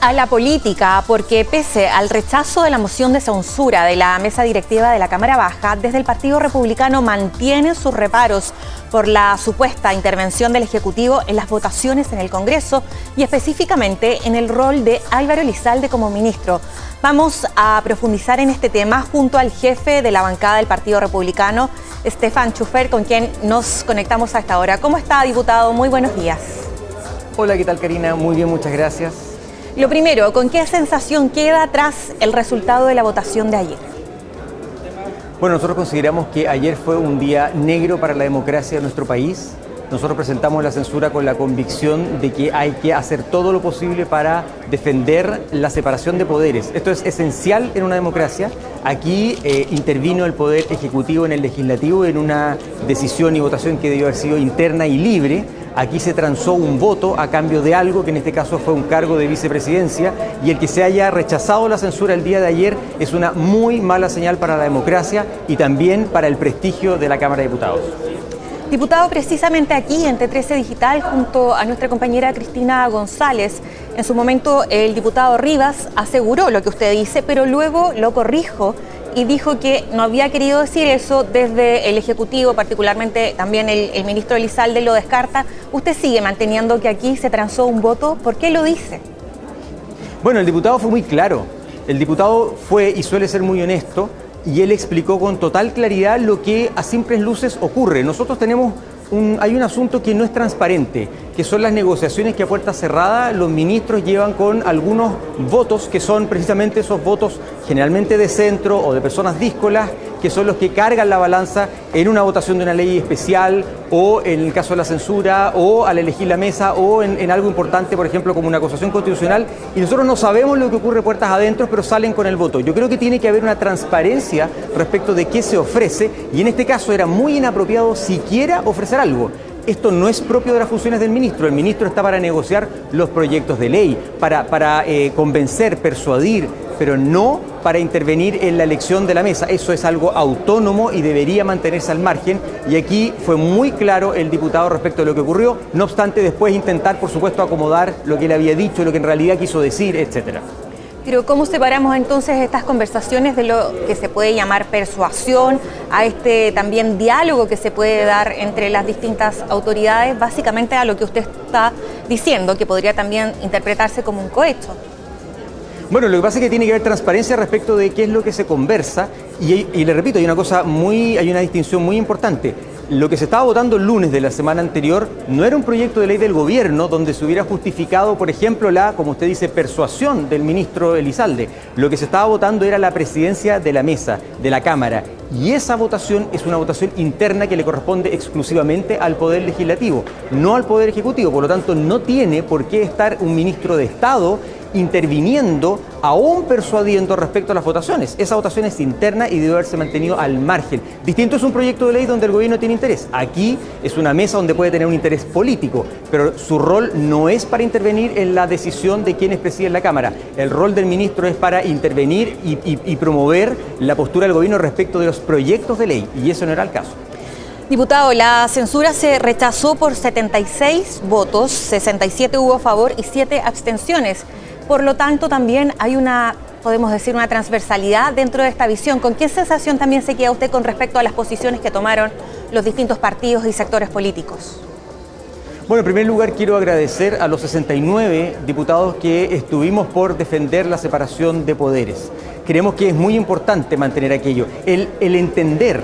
a la política, porque pese al rechazo de la moción de censura de la mesa directiva de la Cámara Baja, desde el Partido Republicano mantienen sus reparos por la supuesta intervención del Ejecutivo en las votaciones en el Congreso y específicamente en el rol de Álvaro Elizalde como ministro. Vamos a profundizar en este tema junto al jefe de la bancada del Partido Republicano, Stefan Schuffer, con quien nos conectamos a esta hora. ¿Cómo está, diputado? Muy buenos días. Hola, ¿qué tal, Karina? Muy bien, muchas gracias. Lo primero, ¿con qué sensación queda tras el resultado de la votación de ayer? Bueno, nosotros consideramos que ayer fue un día negro para la democracia de nuestro país. Nosotros presentamos la censura con la convicción de que hay que hacer todo lo posible para defender la separación de poderes. Esto es esencial en una democracia. Aquí intervino el Poder Ejecutivo en el Legislativo en una decisión y votación que debió haber sido interna y libre. Aquí se transó un voto a cambio de algo, que en este caso fue un cargo de vicepresidencia, y el que se haya rechazado la censura el día de ayer es una muy mala señal para la democracia y también para el prestigio de la Cámara de Diputados. Diputado, precisamente aquí en T13 Digital, junto a nuestra compañera Cristina González, en su momento el diputado Rivas aseguró lo que usted dice, pero luego lo corrijo y dijo que no había querido decir eso desde el Ejecutivo, particularmente también el ministro Elizalde lo descarta. ¿Usted sigue manteniendo que aquí se transó un voto? ¿Por qué lo dice? Bueno, el diputado fue muy claro. El diputado fue y suele ser muy honesto y él explicó con total claridad lo que a simples luces ocurre. Nosotros hay un asunto que no es transparente, que son las negociaciones que a puerta cerrada los ministros llevan con algunos votos que son precisamente esos votos generalmente de centro o de personas díscolas, que son los que cargan la balanza en una votación de una ley especial o en el caso de la censura o al elegir la mesa o en algo importante, por ejemplo, como una acusación constitucional, y nosotros no sabemos lo que ocurre puertas adentro, pero salen con el voto. Yo creo que tiene que haber una transparencia respecto de qué se ofrece y en este caso era muy inapropiado siquiera ofrecer algo. Esto no es propio de las funciones del ministro. El ministro está para negociar los proyectos de ley, para convencer, persuadir, pero no para intervenir en la elección de la mesa. Eso es algo autónomo y debería mantenerse al margen. Y aquí fue muy claro el diputado respecto de lo que ocurrió. No obstante, después intentar, por supuesto, acomodar lo que él había dicho, lo que en realidad quiso decir, etcétera. Pero ¿cómo separamos entonces estas conversaciones de lo que se puede llamar persuasión, a este también diálogo que se puede dar entre las distintas autoridades, básicamente a lo que usted está diciendo, que podría también interpretarse como un cohecho? Bueno, lo que pasa es que tiene que haber transparencia respecto de qué es lo que se conversa y le repito, hay una distinción muy importante. Lo que se estaba votando el lunes de la semana anterior no era un proyecto de ley del gobierno donde se hubiera justificado, por ejemplo, como usted dice, persuasión del ministro Elizalde. Lo que se estaba votando era la presidencia de la mesa, de la Cámara. Y esa votación es una votación interna que le corresponde exclusivamente al Poder Legislativo, no al Poder Ejecutivo. Por lo tanto, no tiene por qué estar un ministro de Estado interviniendo, aún persuadiendo respecto a las votaciones. Esa votación es interna y debe haberse mantenido al margen. Distinto es un proyecto de ley donde el gobierno tiene interés. Aquí es una mesa donde puede tener un interés político, pero su rol no es para intervenir en la decisión de quienes presiden la Cámara. El rol del ministro es para intervenir y promover la postura del gobierno respecto de los proyectos de ley, y eso no era el caso. Diputado, la censura se rechazó por 76 votos, 67 hubo a favor y 7 abstenciones. Por lo tanto, también hay podemos decir, una transversalidad dentro de esta visión. ¿Con qué sensación también se queda usted con respecto a las posiciones que tomaron los distintos partidos y sectores políticos? Bueno, en primer lugar quiero agradecer a los 69 diputados que estuvimos por defender la separación de poderes. Creemos que es muy importante mantener aquello. El entender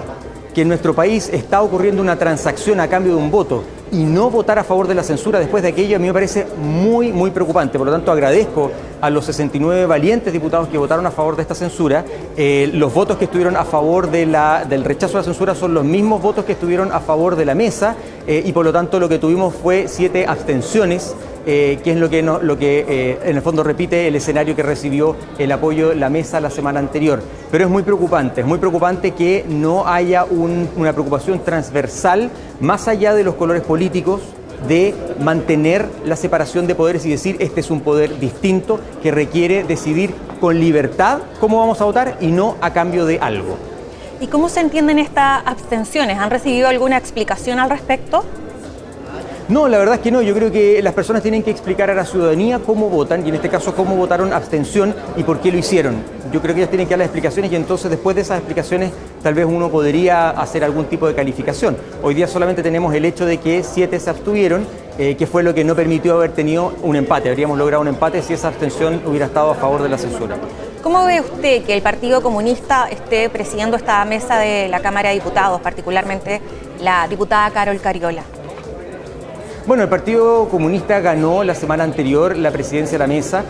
que en nuestro país está ocurriendo una transacción a cambio de un voto y no votar a favor de la censura después de aquello a mí me parece muy, muy preocupante. Por lo tanto, agradezco a los 69 valientes diputados que votaron a favor de esta censura. Los votos que estuvieron a favor del rechazo a la censura son los mismos votos que estuvieron a favor de la mesa y por lo tanto lo que tuvimos fue 7 abstenciones, que es lo que en el fondo repite el escenario que recibió el apoyo de la mesa la semana anterior. Pero es muy preocupante que no haya una preocupación transversal más allá de los colores políticos de mantener la separación de poderes y decir este es un poder distinto que requiere decidir con libertad cómo vamos a votar y no a cambio de algo. ¿Y cómo se entienden estas abstenciones? ¿Han recibido alguna explicación al respecto? No, la verdad es que no. Yo creo que las personas tienen que explicar a la ciudadanía cómo votan y en este caso cómo votaron abstención y por qué lo hicieron. Yo creo que ellos tienen que dar las explicaciones y entonces después de esas explicaciones tal vez uno podría hacer algún tipo de calificación. Hoy día solamente tenemos el hecho de que 7 se abstuvieron, que fue lo que no permitió haber tenido un empate. Habríamos logrado un empate si esa abstención hubiera estado a favor de la censura. ¿Cómo ve usted que el Partido Comunista esté presidiendo esta mesa de la Cámara de Diputados, particularmente la diputada Carol Cariola? Bueno, el Partido Comunista ganó la semana anterior la presidencia de la mesa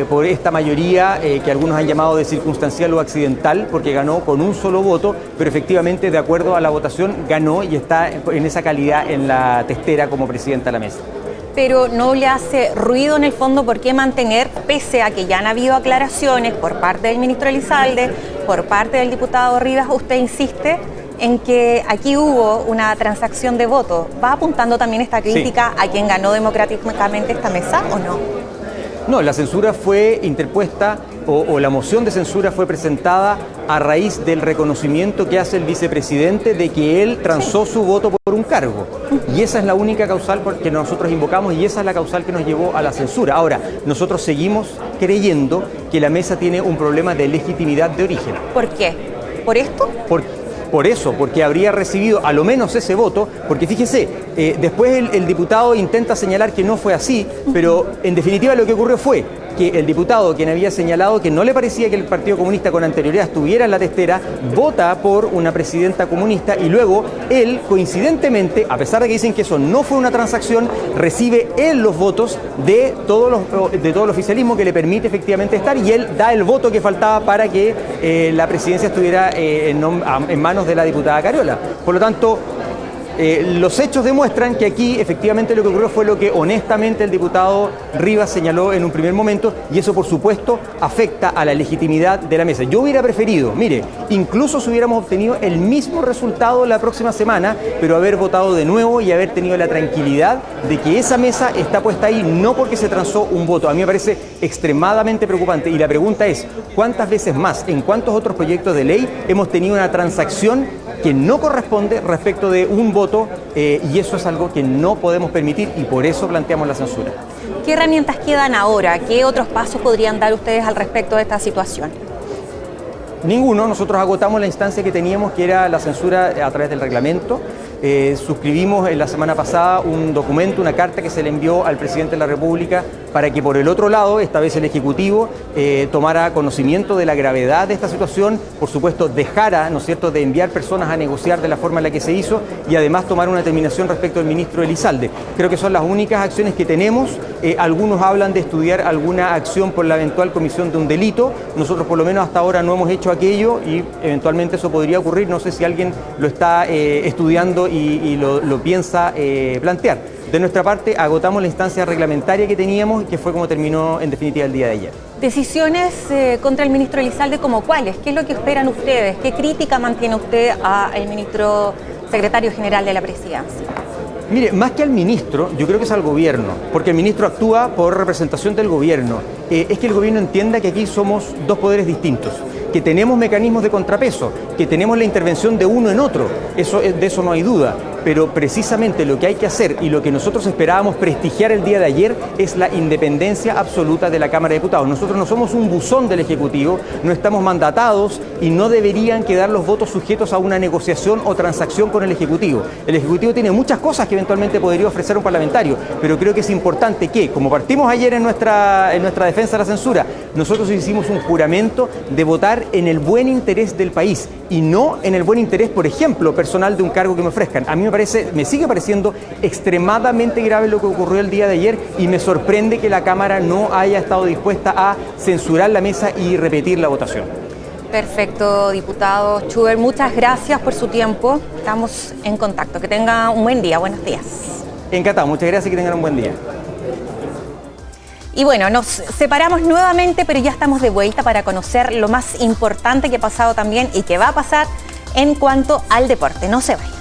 por esta mayoría que algunos han llamado de circunstancial o accidental, porque ganó con un solo voto, pero efectivamente de acuerdo a la votación ganó y está en esa calidad en la testera como presidenta de la mesa. Pero no le hace ruido en el fondo por qué mantener, pese a que ya han habido aclaraciones por parte del ministro Elizalde, por parte del diputado Rivas, usted insiste en que aquí hubo una transacción de votos. ¿Va apuntando también esta crítica a quien ganó democráticamente esta mesa o no? No, la censura fue interpuesta o la moción de censura fue presentada a raíz del reconocimiento que hace el vicepresidente de que él transó su voto por un cargo. Y esa es la única causal que nosotros invocamos y esa es la causal que nos llevó a la censura. Ahora, nosotros seguimos creyendo que la mesa tiene un problema de legitimidad de origen. ¿Por qué? ¿Por esto? Por eso, porque habría recibido a lo menos ese voto, porque fíjese, después el diputado intenta señalar que no fue así, pero en definitiva lo que ocurrió fue que el diputado, quien había señalado que no le parecía que el Partido Comunista con anterioridad estuviera en la testera, vota por una presidenta comunista y luego él, coincidentemente, a pesar de que dicen que eso no fue una transacción, recibe él los votos de todo el oficialismo que le permite efectivamente estar y él da el voto que faltaba para que la presidencia estuviera en manos de la diputada Cariola. Por lo tanto, los hechos demuestran que aquí efectivamente lo que ocurrió fue lo que honestamente el diputado Rivas señaló en un primer momento y eso por supuesto afecta a la legitimidad de la mesa. Yo hubiera preferido, mire, incluso si hubiéramos obtenido el mismo resultado la próxima semana, pero haber votado de nuevo y haber tenido la tranquilidad de que esa mesa está puesta ahí no porque se transó un voto. A mí me parece extremadamente preocupante y la pregunta es, ¿cuántas veces más, en cuántos otros proyectos de ley hemos tenido una transacción que no corresponde respecto de un voto y eso es algo que no podemos permitir y por eso planteamos la censura? ¿Qué herramientas quedan ahora? ¿Qué otros pasos podrían dar ustedes al respecto de esta situación? Ninguno. Nosotros agotamos la instancia que teníamos, que era la censura a través del reglamento. Suscribimos en la semana pasada un documento, una carta que se le envió al presidente de la República para que por el otro lado, esta vez el Ejecutivo, tomara conocimiento de la gravedad de esta situación, por supuesto dejara, ¿no es cierto?, de enviar personas a negociar de la forma en la que se hizo y además tomar una determinación respecto al ministro Elizalde. Creo que son las únicas acciones que tenemos. Algunos hablan de estudiar alguna acción por la eventual comisión de un delito. Nosotros por lo menos hasta ahora no hemos hecho aquello y eventualmente eso podría ocurrir. No sé si alguien lo está estudiando y lo piensa plantear. De nuestra parte, agotamos la instancia reglamentaria que teníamos, que fue como terminó en definitiva el día de ayer. Decisiones contra el ministro Elizalde, ¿como cuáles? ¿Qué es lo que esperan ustedes? ¿Qué crítica mantiene usted al ministro secretario general de la presidencia? Mire, más que al ministro, yo creo que es al gobierno, porque el ministro actúa por representación del gobierno. Es que el gobierno entienda que aquí somos dos poderes distintos, que tenemos mecanismos de contrapeso, que tenemos la intervención de uno en otro, de eso no hay duda. Pero precisamente lo que hay que hacer y lo que nosotros esperábamos prestigiar el día de ayer es la independencia absoluta de la Cámara de Diputados. Nosotros no somos un buzón del Ejecutivo, no estamos mandatados y no deberían quedar los votos sujetos a una negociación o transacción con el Ejecutivo. El Ejecutivo tiene muchas cosas que eventualmente podría ofrecer un parlamentario, pero creo que es importante que, como partimos ayer en nuestra defensa de la censura, nosotros hicimos un juramento de votar en el buen interés del país y no en el buen interés, por ejemplo, personal de un cargo que me ofrezcan. A mí me sigue pareciendo extremadamente grave lo que ocurrió el día de ayer y me sorprende que la Cámara no haya estado dispuesta a censurar la mesa y repetir la votación. Perfecto, diputado Schubert, muchas gracias por su tiempo. Estamos en contacto. Que tenga un buen día. Buenos días. Encantado, muchas gracias y que tengan un buen día. Y bueno, nos separamos nuevamente, pero ya estamos de vuelta para conocer lo más importante que ha pasado también y que va a pasar en cuanto al deporte. No se vayan.